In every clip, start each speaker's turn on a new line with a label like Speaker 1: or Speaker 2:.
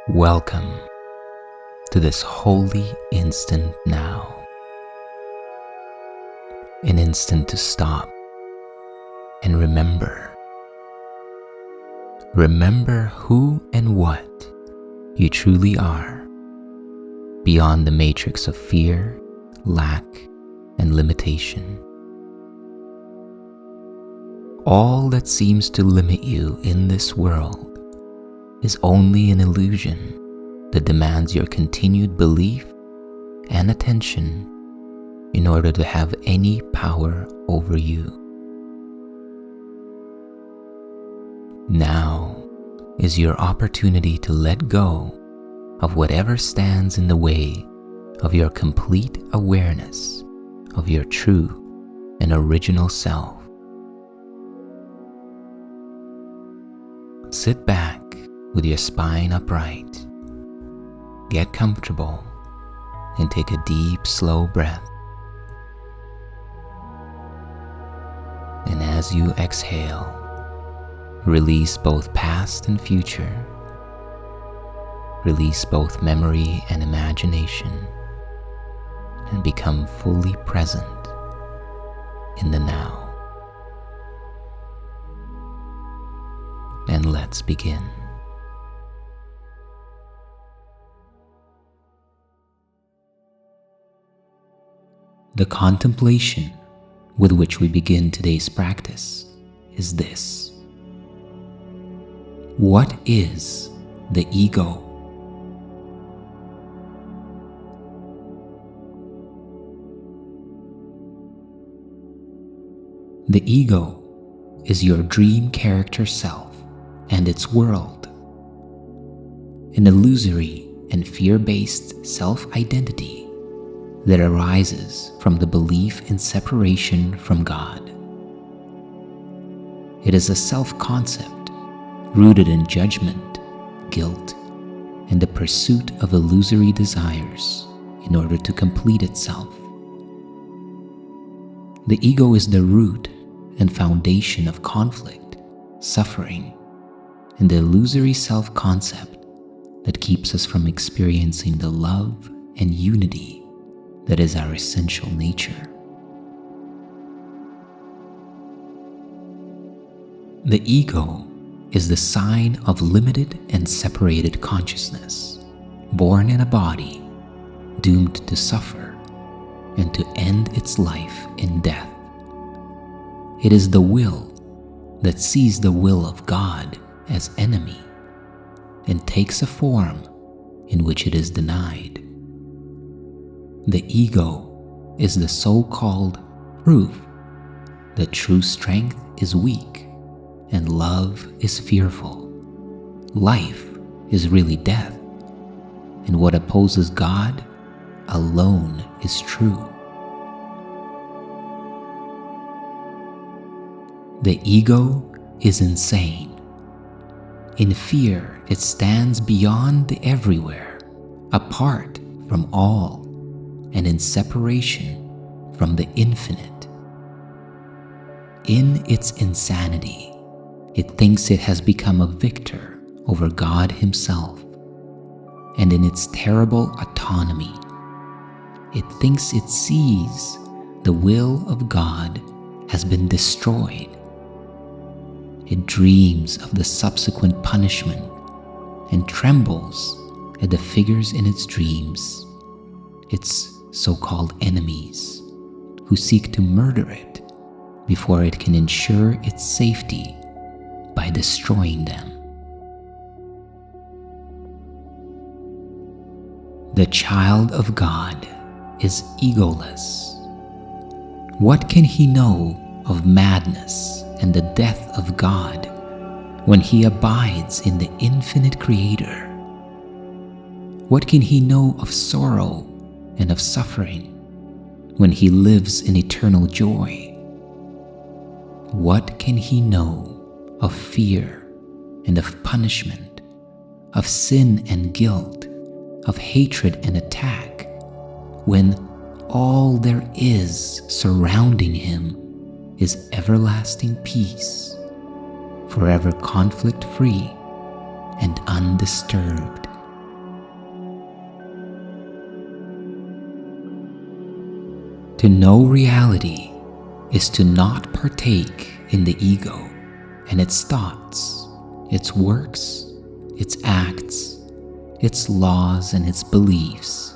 Speaker 1: Welcome to this holy instant now. An instant to stop and remember. Remember who and what you truly are, beyond the matrix of fear, lack, and limitation. All that seems to limit you in this world is only an illusion that demands your continued belief and attention in order to have any power over you. Now is your opportunity to let go of whatever stands in the way of your complete awareness of your true and original self. Sit back with your spine upright. Get comfortable and take a deep, slow breath. And as you exhale, release both past and future. Release both memory and imagination, and become fully present in the now. And let's begin. The contemplation with which we begin today's practice is this. What is the ego? The ego is your dream character self and its world, an illusory and fear-based self-identity that arises from the belief in separation from God. It is a self-concept rooted in judgment, guilt, and the pursuit of illusory desires in order to complete itself. The ego is the root and foundation of conflict, suffering, and the illusory self-concept that keeps us from experiencing the love and unity that is our essential nature. The ego is the sign of limited and separated consciousness, born in a body, doomed to suffer and to end its life in death. It is the will that sees the will of God as enemy and takes a form in which it is denied. The ego is the so-called proof that true strength is weak and love is fearful. Life is really death, and what opposes God alone is true. The ego is insane. In fear, it stands beyond the everywhere, apart from all, and in separation from the infinite. In its insanity, it thinks it has become a victor over God Himself, and in its terrible autonomy, it thinks it sees the will of God has been destroyed. It dreams of the subsequent punishment and trembles at the figures in its dreams, its so-called enemies, who seek to murder it before it can ensure its safety by destroying them. The child of God is egoless. What can he know of madness and the death of God when he abides in the infinite Creator? What can he know of sorrow and of suffering when he lives in eternal joy? What can he know of fear and of punishment, of sin and guilt, of hatred and attack, when all there is surrounding him is everlasting peace, forever conflict-free and undisturbed? To know reality is to not partake in the ego and its thoughts, its works, its acts, its laws and its beliefs,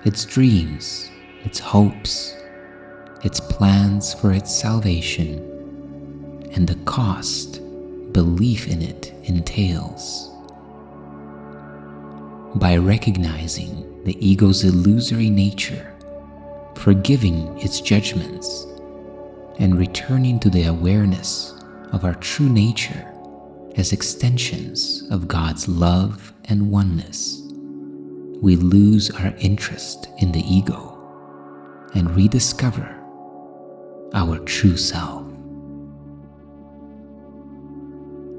Speaker 1: its dreams, its hopes, its plans for its salvation, and the cost belief in it entails. By recognizing the ego's illusory nature, forgiving its judgments, and returning to the awareness of our true nature as extensions of God's love and oneness, we lose our interest in the ego and rediscover our true self.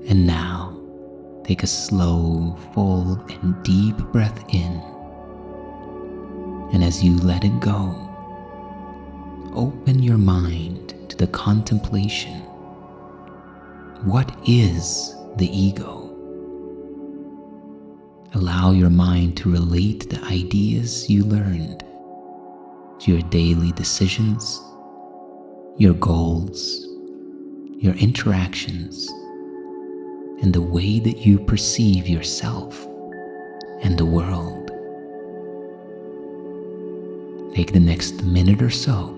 Speaker 1: And now, take a slow, full, and deep breath in. And as you let it go, open your mind to the contemplation. What is the ego? Allow your mind to relate the ideas you learned to your daily decisions, your goals, your interactions, and the way that you perceive yourself and the world. Take the next minute or so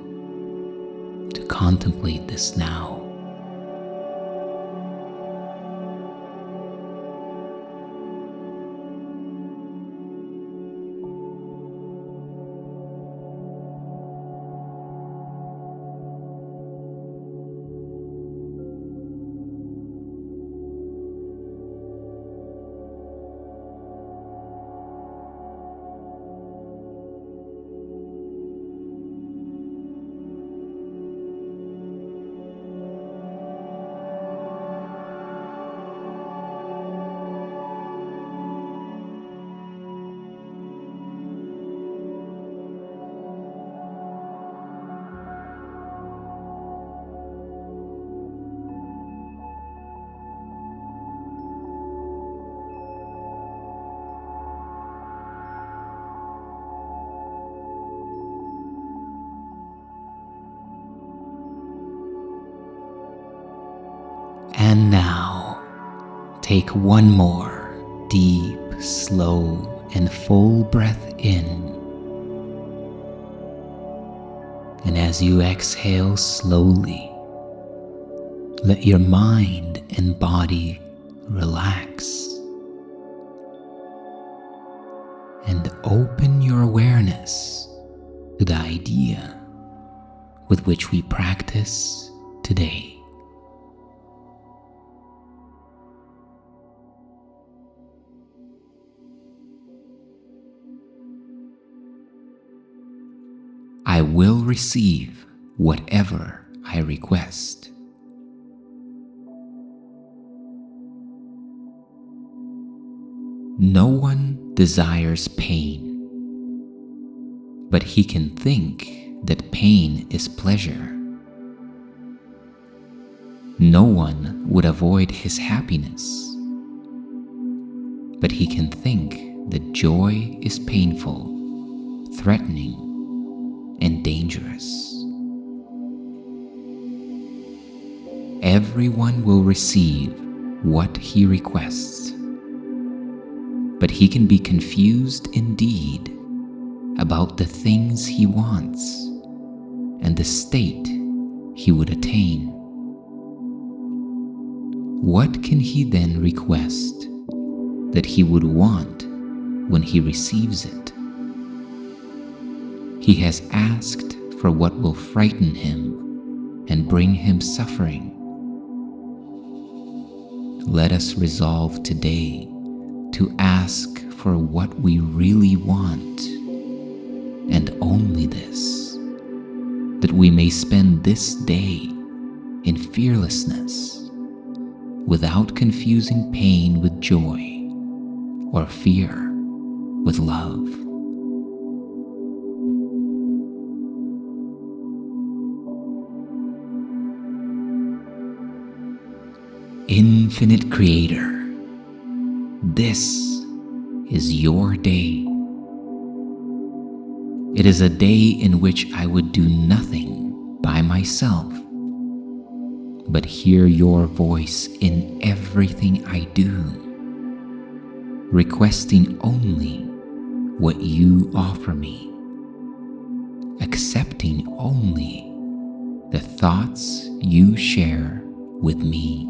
Speaker 1: to contemplate this now. And now, take one more deep, slow, and full breath in. And as you exhale slowly, let your mind and body relax. And open your awareness to the idea with which we practice today. I will receive whatever I request. No one desires pain, but he can think that pain is pleasure. No one would avoid his happiness, but he can think that joy is painful, threatening, and dangerous. Everyone will receive what he requests, but he can be confused indeed about the things he wants and the state he would attain. What can he then request that he would want when he receives it? He has asked for what will frighten him and bring him suffering. Let us resolve today to ask for what we really want, and only this, that we may spend this day in fearlessness, without confusing pain with joy or fear with love. Infinite Creator, this is your day. It is a day in which I would do nothing by myself, but hear your voice in everything I do, requesting only what you offer me, accepting only the thoughts you share with me.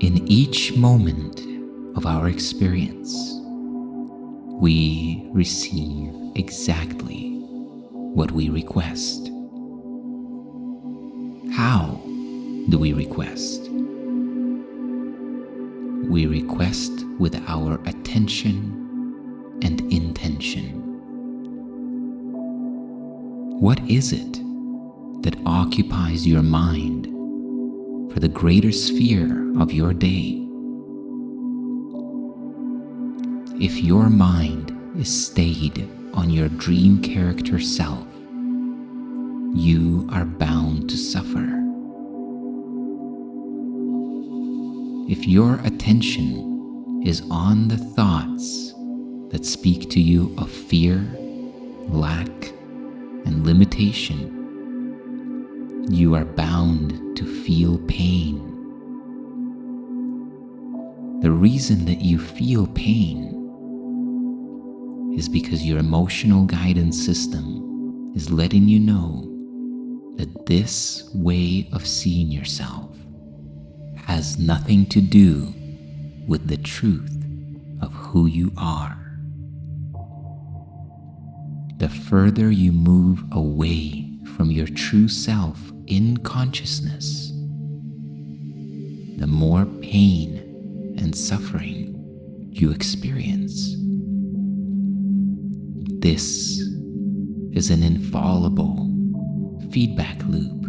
Speaker 1: In each moment of our experience, we receive exactly what we request. How do we request? We request with our attention and intention. What is it that occupies your mind for the greater sphere of your day? If your mind is stayed on your dream character self, you are bound to suffer. If your attention is on the thoughts that speak to you of fear, lack, and limitation, you are bound to feel pain. The reason that you feel pain is because your emotional guidance system is letting you know that this way of seeing yourself has nothing to do with the truth of who you are. The further you move away from your true self in consciousness, the more pain and suffering you experience. This is an infallible feedback loop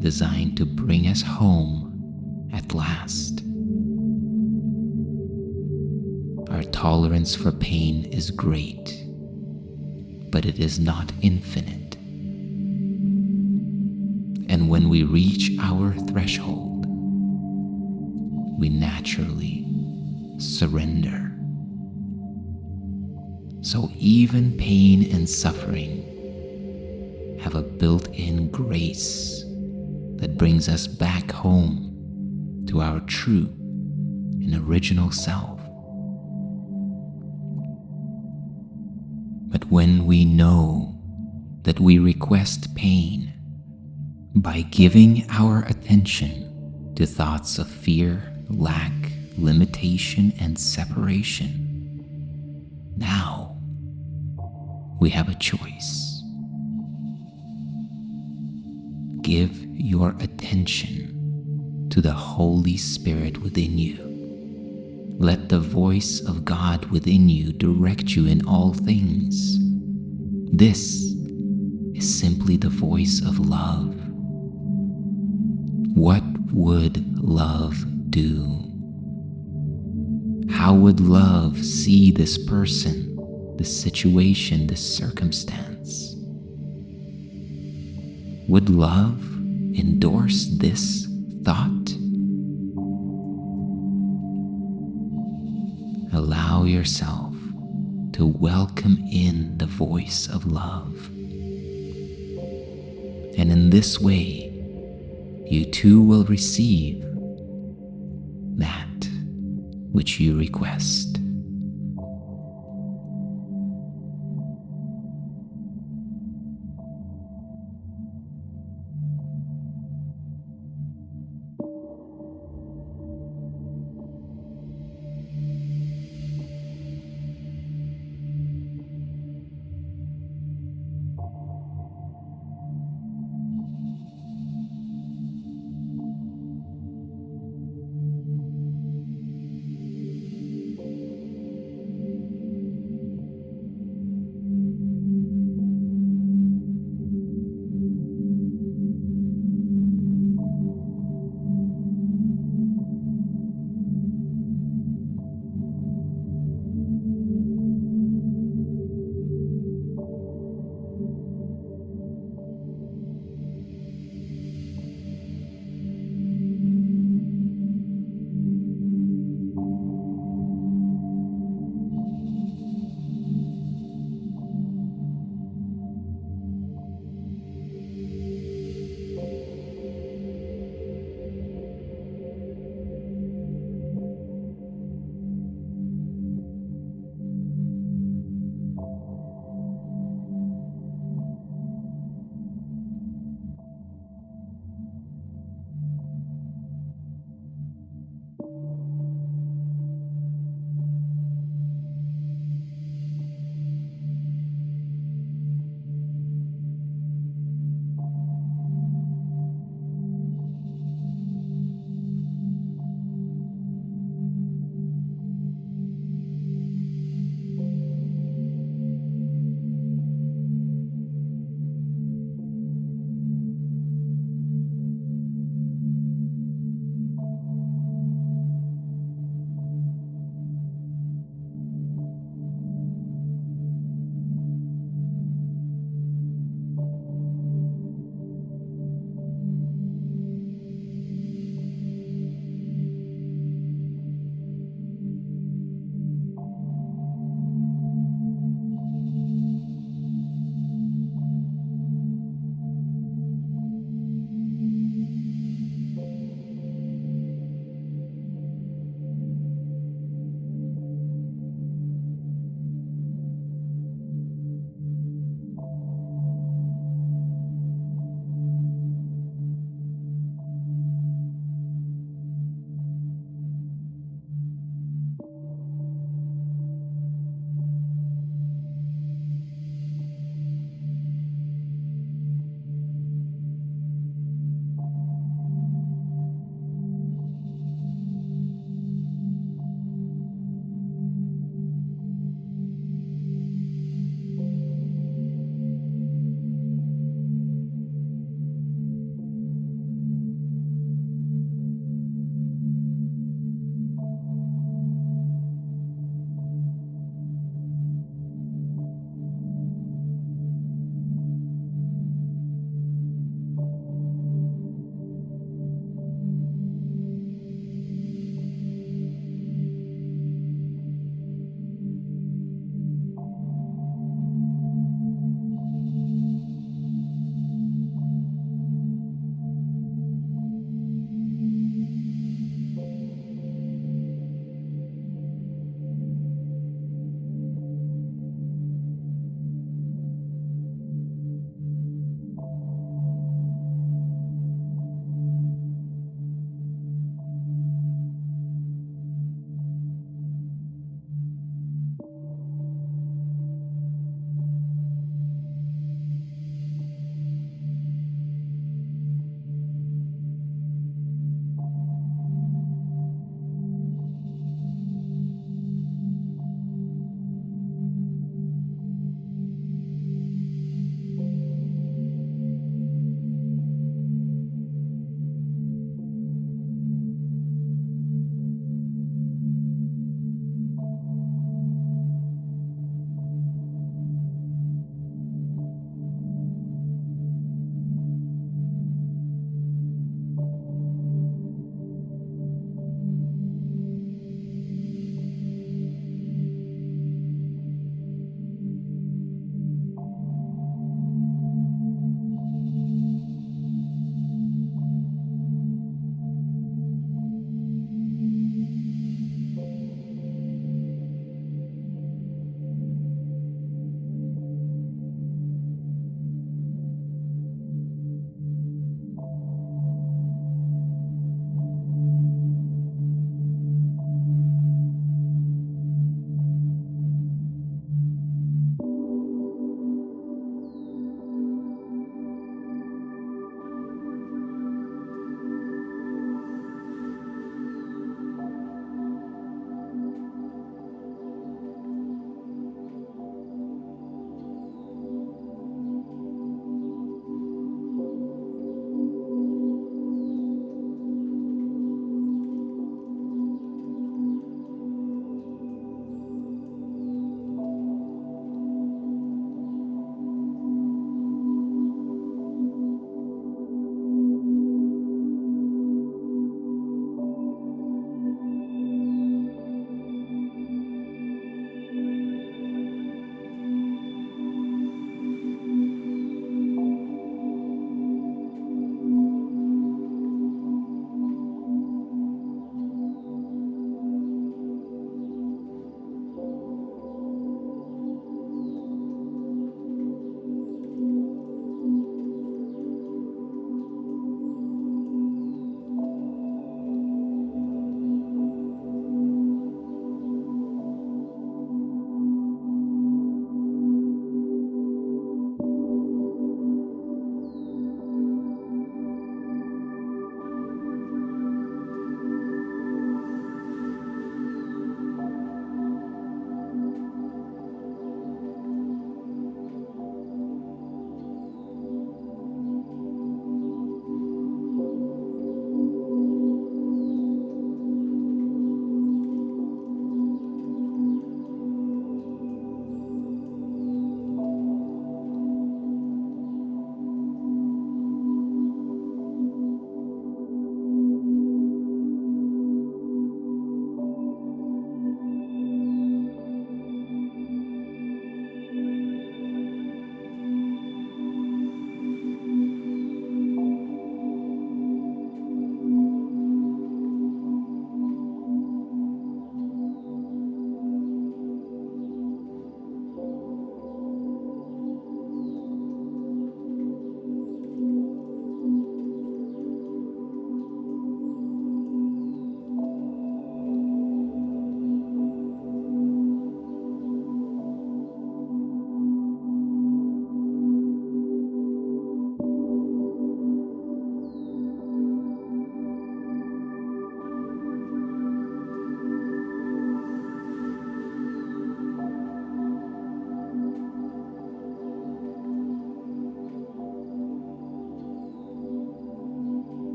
Speaker 1: designed to bring us home at last. Our tolerance for pain is great, but it is not infinite. And when we reach our threshold, we naturally surrender. So even pain and suffering have a built-in grace that brings us back home to our true and original self. But when we know that we request pain by giving our attention to thoughts of fear, lack, limitation, and separation, now we have a choice. Give your attention to the Holy Spirit within you. Let the voice of God within you direct you in all things. This is simply the voice of love. What would love do? How would love see this person, this situation, this circumstance? Would love endorse this thought? Allow yourself to welcome in the voice of love. And in this way, you too will receive that which you request.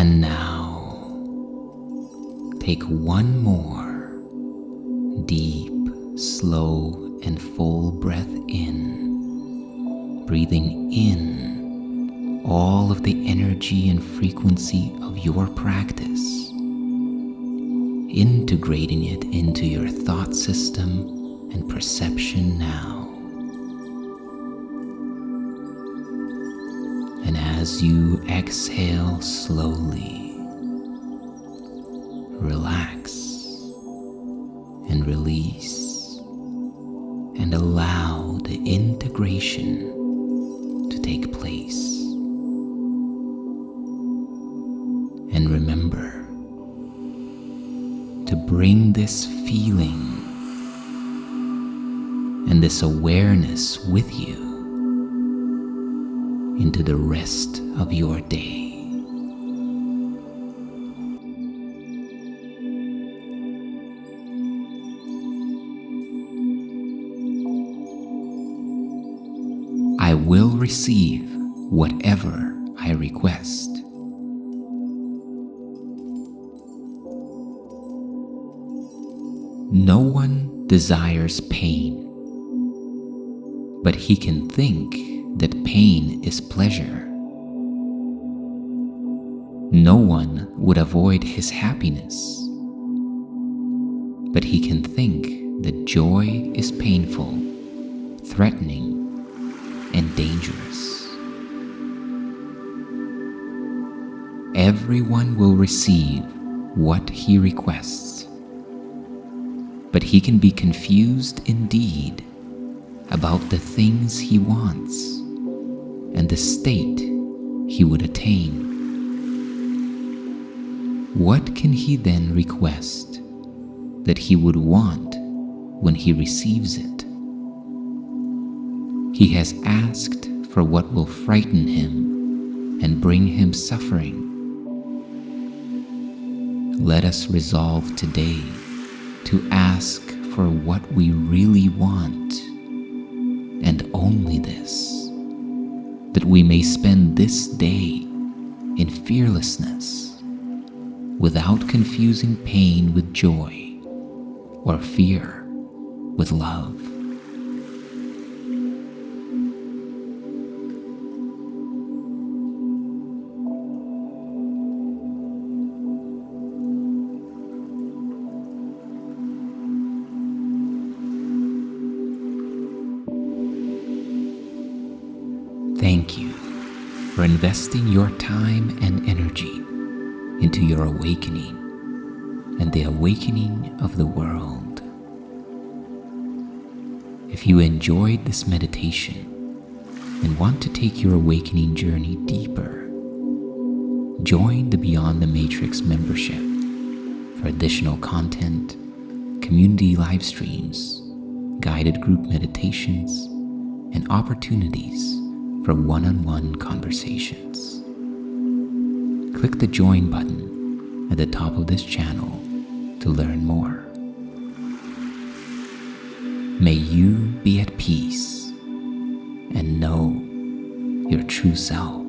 Speaker 1: And now, take one more deep, slow, and full breath in, breathing in all of the energy and frequency of your practice, integrating it into your thought system and perception now. And as you exhale slowly, relax and release and allow the integration to take place. And remember to bring this feeling and this awareness with you into the rest of your day. I will receive whatever I request. No one desires pain, but he can think that pain is pleasure. No one would avoid his happiness, but he can think that joy is painful, threatening, and dangerous. Everyone will receive what he requests, but he can be confused indeed about the things he wants and the state he would attain. What can he then request that he would want when he receives it? He has asked for what will frighten him and bring him suffering. Let us resolve today to ask for what we really want, and only this, that we may spend this day in fearlessness, without confusing pain with joy or fear with love. Thank you for investing your time and energy into your awakening and the awakening of the world. If you enjoyed this meditation and want to take your awakening journey deeper, join the Beyond the Matrix membership for additional content, community live streams, guided group meditations, and opportunities for one-on-one conversations. Click the join button at the top of this channel to learn more. May you be at peace and know your true self.